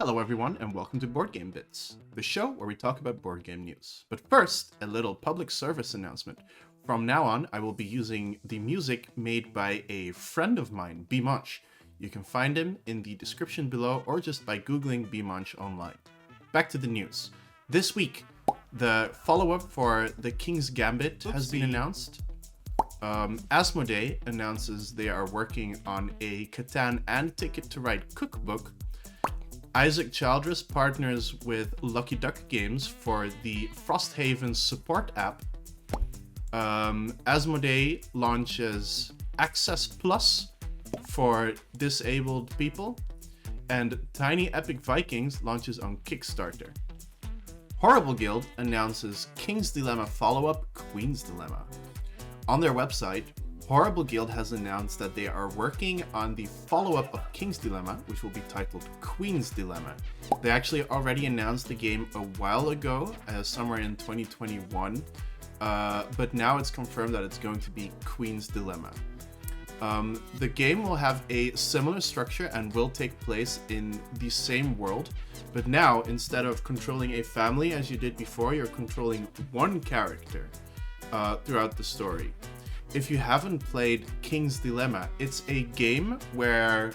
Hello everyone and welcome to Board Game Bits, the show where we talk about board game news. But first, a little public service announcement. From now on, I will be using the music made by a friend of mine, Bimanch. You can find him in the description below or just by googling Bimanch online. Back to the news. This week, the follow-up for The King's Gambit has been announced. Asmodee announces they are working on a Catan and Ticket to Ride cookbook. Isaac Childress partners with Lucky Duck Games for the Frosthaven support app. Asmodee launches Access Plus for disabled people. And Tiny Epic Vikings launches on Kickstarter. Horrible Guild announces King's Dilemma follow-up Queen's Dilemma. On their website, Horrible Guild has announced that they are working on the follow-up of King's Dilemma, which will be titled Queen's Dilemma. They actually already announced the game a while ago, somewhere in 2021, but now it's confirmed that it's going to be Queen's Dilemma. The game will have a similar structure and will take place in the same world, but now, instead of controlling a family as you did before, you're controlling one character throughout the story. If you haven't played King's Dilemma, it's a game where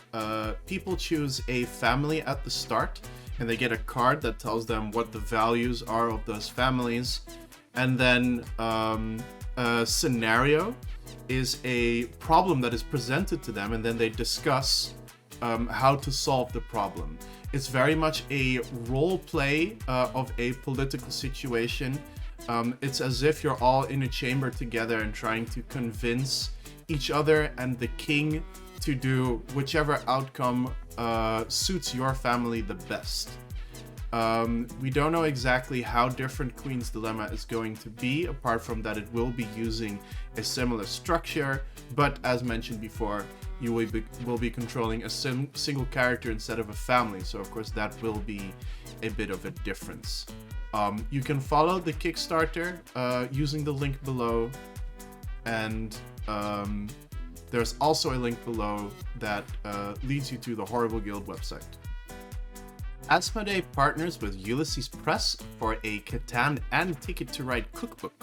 people choose a family at the start and they get a card that tells them what the values are of those families. And then a scenario is a problem that is presented to them and then they discuss how to solve the problem. It's very much a role play of a political situation. It's as if you're all in a chamber together and trying to convince each other and the king to do whichever outcome suits your family the best. We don't know exactly how different Queen's Dilemma is going to be, apart from that it will be using a similar structure, but as mentioned before, you will be controlling a single character instead of a family, so of course that will be a bit of a difference. You can follow the Kickstarter using the link below, and there's also a link below that leads you to the Horrible Guild website. Asmodee partners with Ulysses Press for a Catan and Ticket to Ride cookbook.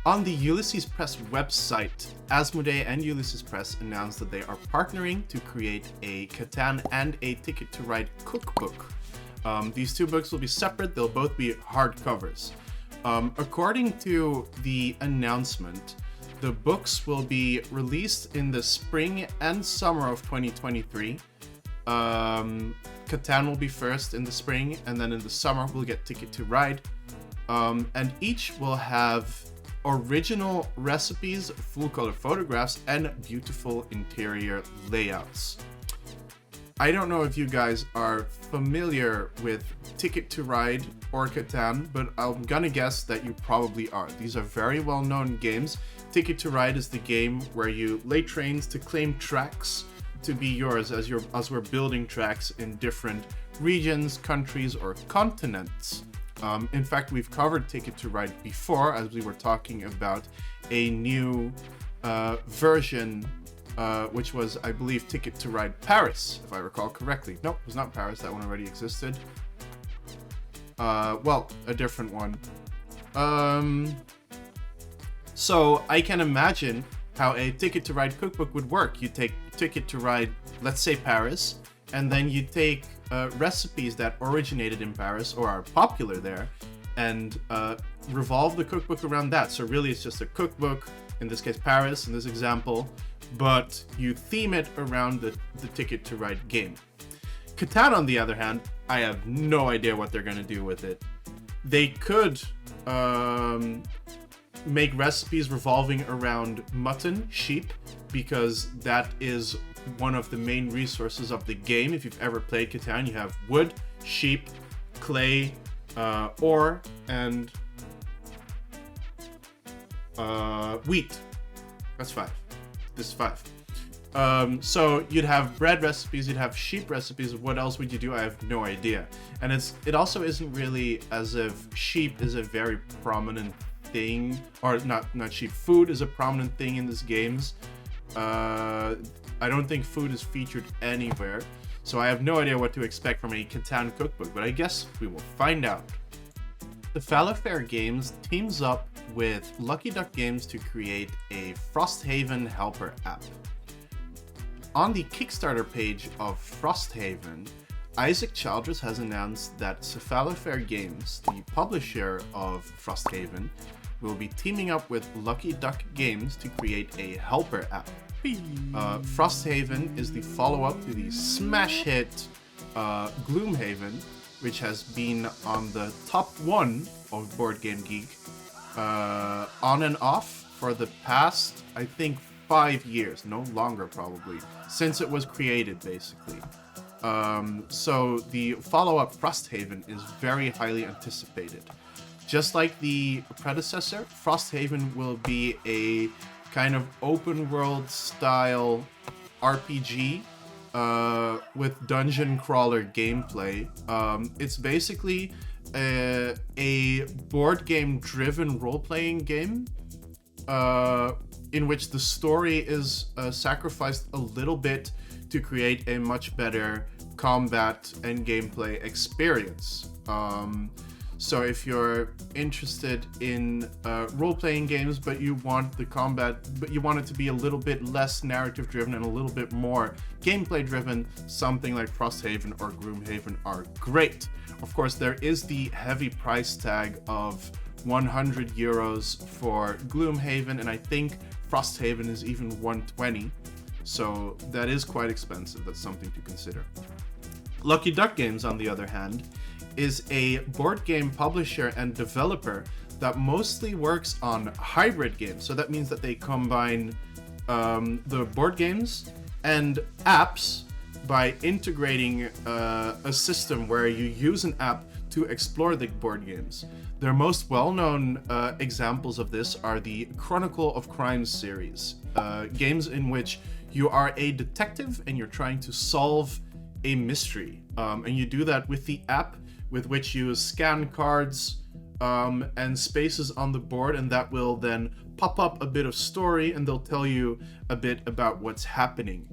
On the Ulysses Press website, Asmodee and Ulysses Press announced that they are partnering to create a Catan and a Ticket to Ride cookbook. These two books will be separate, they'll both be hardcovers. According to the announcement, the books will be released in the spring and summer of 2023. Catan will be first in the spring, and then in the summer we'll get Ticket to Ride. And each will have original recipes, full color photographs, and beautiful interior layouts. I don't know if you guys are familiar with Ticket to Ride or Catan, but I'm gonna guess that you probably are. These are very well-known games. Ticket to Ride is the game where you lay trains to claim tracks to be yours as we're building tracks in different regions, countries, or continents. In fact, we've covered Ticket to Ride before as we were talking about a new version which was, I believe, Ticket to Ride Paris, if I recall correctly. Nope, it was not Paris. That one already existed. Well, a different one. So I can imagine how a Ticket to Ride cookbook would work. You take Ticket to Ride, let's say Paris, and then you take recipes that originated in Paris or are popular there and revolve the cookbook around that. So really it's just a cookbook, in this case Paris in this example, but you theme it around the Ticket to Ride game. Catan, on the other hand, I have no idea what they're going to do with it. They could make recipes revolving around mutton, sheep, because that is one of the main resources of the game. If you've ever played Catan, you have wood, sheep, clay, ore, and wheat. That's 5. This is 5. So you'd have bread recipes, you'd have sheep recipes. What else would you do? I have no idea. And it also isn't really as if sheep is a very prominent thing, or not sheep. Food is a prominent thing in these games. I don't think food is featured anywhere. so I have no idea what to expect from a Catan cookbook, but I guess we will find out. The Fallofair Games teams up with Lucky Duck Games to create a Frosthaven helper app. On the Kickstarter page of Frosthaven, Isaac Childress has announced that Fallofair Games, the publisher of Frosthaven, will be teaming up with Lucky Duck Games to create a helper app. Frosthaven is the follow-up to the smash hit Gloomhaven, which has been on the top 1 of Board Game Geek on and off for the past, I think, 5 years, no longer probably, since it was created basically. So the follow-up Frosthaven is very highly anticipated. Just like the predecessor, Frosthaven will be a kind of open world style RPG with dungeon crawler gameplay. It's basically a board game driven role-playing game in which the story is sacrificed a little bit to create a much better combat and gameplay experience. So if you're interested in role-playing games, but you want the combat, but you want it to be a little bit less narrative-driven and a little bit more gameplay-driven, something like Frosthaven or Gloomhaven are great. Of course, there is the heavy price tag of 100 euros for Gloomhaven, and I think Frosthaven is even 120. So that is quite expensive. That's something to consider. Lucky Duck Games, on the other hand, is a board game publisher and developer that mostly works on hybrid games. So that means that they combine the board games and apps by integrating a system where you use an app to explore the board games. Their most well-known examples of this are the Chronicle of Crimes series, games in which you are a detective and you're trying to solve a mystery. And you do that with the app, with which you scan cards and spaces on the board, and that will then pop up a bit of story and they'll tell you a bit about what's happening.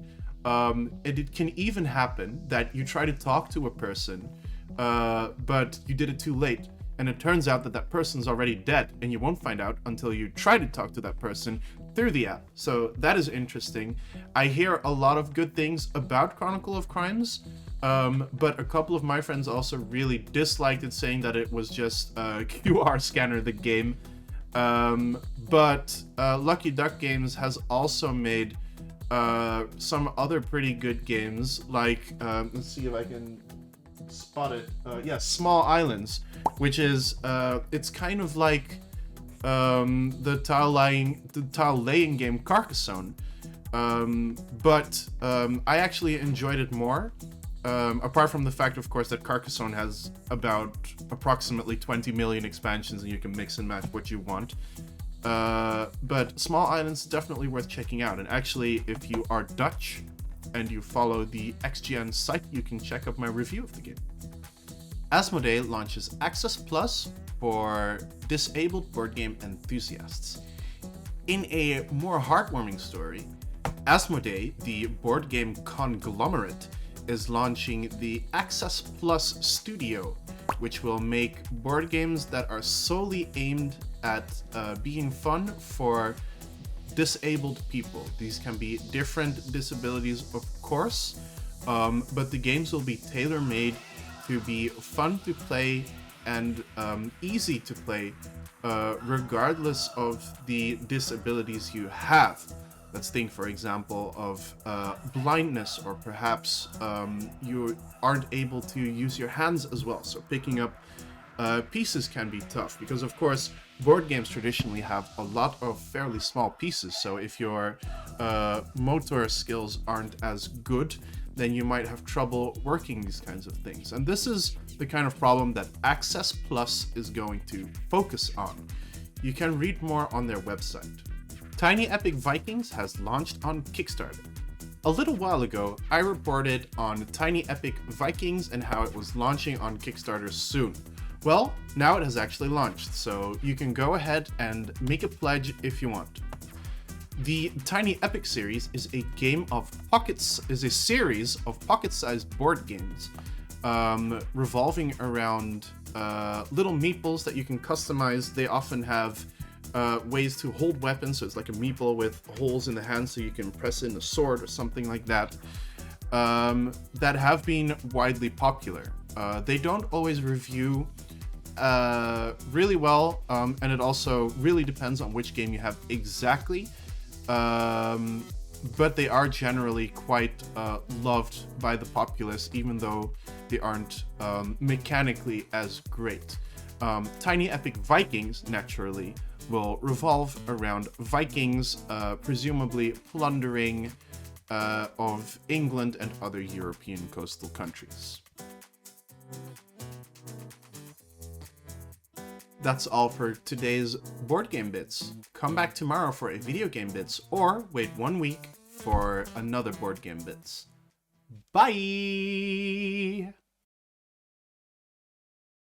It can even happen that you try to talk to a person, but you did it too late, and it turns out that that person's already dead, and you won't find out until you try to talk to that person through the app. So that is interesting. I hear a lot of good things about Chronicle of Crimes, but a couple of my friends also really disliked it, saying that it was just a QR scanner, the game. But Lucky Duck Games has also made some other pretty good games, like, let's see if I can spot it. Yeah, Small Islands, which is, it's kind of like the tile laying game Carcassonne. But I actually enjoyed it more. Apart from the fact, of course, that Carcassonne has about approximately 20 million expansions and you can mix and match what you want. But Small Islands is definitely worth checking out. And actually, if you are Dutch and you follow the XGN site, you can check out my review of the game. Asmodee launches Access Plus for disabled board game enthusiasts. In a more heartwarming story, Asmodee, the board game conglomerate, is launching the Access Plus Studio, which will make board games that are solely aimed at being fun for disabled people. These can be different disabilities, of course, but the games will be tailor-made to be fun to play and easy to play, regardless of the disabilities you have. Let's think, for example, of blindness, or perhaps you aren't able to use your hands as well. So picking up pieces can be tough, because of course board games traditionally have a lot of fairly small pieces. So if your motor skills aren't as good, then you might have trouble working these kinds of things. And this is the kind of problem that Access Plus is going to focus on. You can read more on their website. Tiny Epic Vikings has launched on Kickstarter. A little while ago, I reported on Tiny Epic Vikings and how it was launching on Kickstarter soon. Well, now it has actually launched, so you can go ahead and make a pledge if you want. The Tiny Epic series is a series of pocket-sized board games, revolving around little meeples that you can customize. They often have ways to hold weapons, so it's like a meeple with holes in the hand so you can press in a sword or something like that, that have been widely popular. They don't always review really well, and it also really depends on which game you have exactly, but they are generally quite loved by the populace, even though they aren't mechanically as great. Tiny Epic Vikings, naturally, will revolve around Vikings, presumably plundering of England and other European coastal countries. That's all for today's board game bits. Come back tomorrow for a video game bits, or wait 1 week for another board game bits. Bye!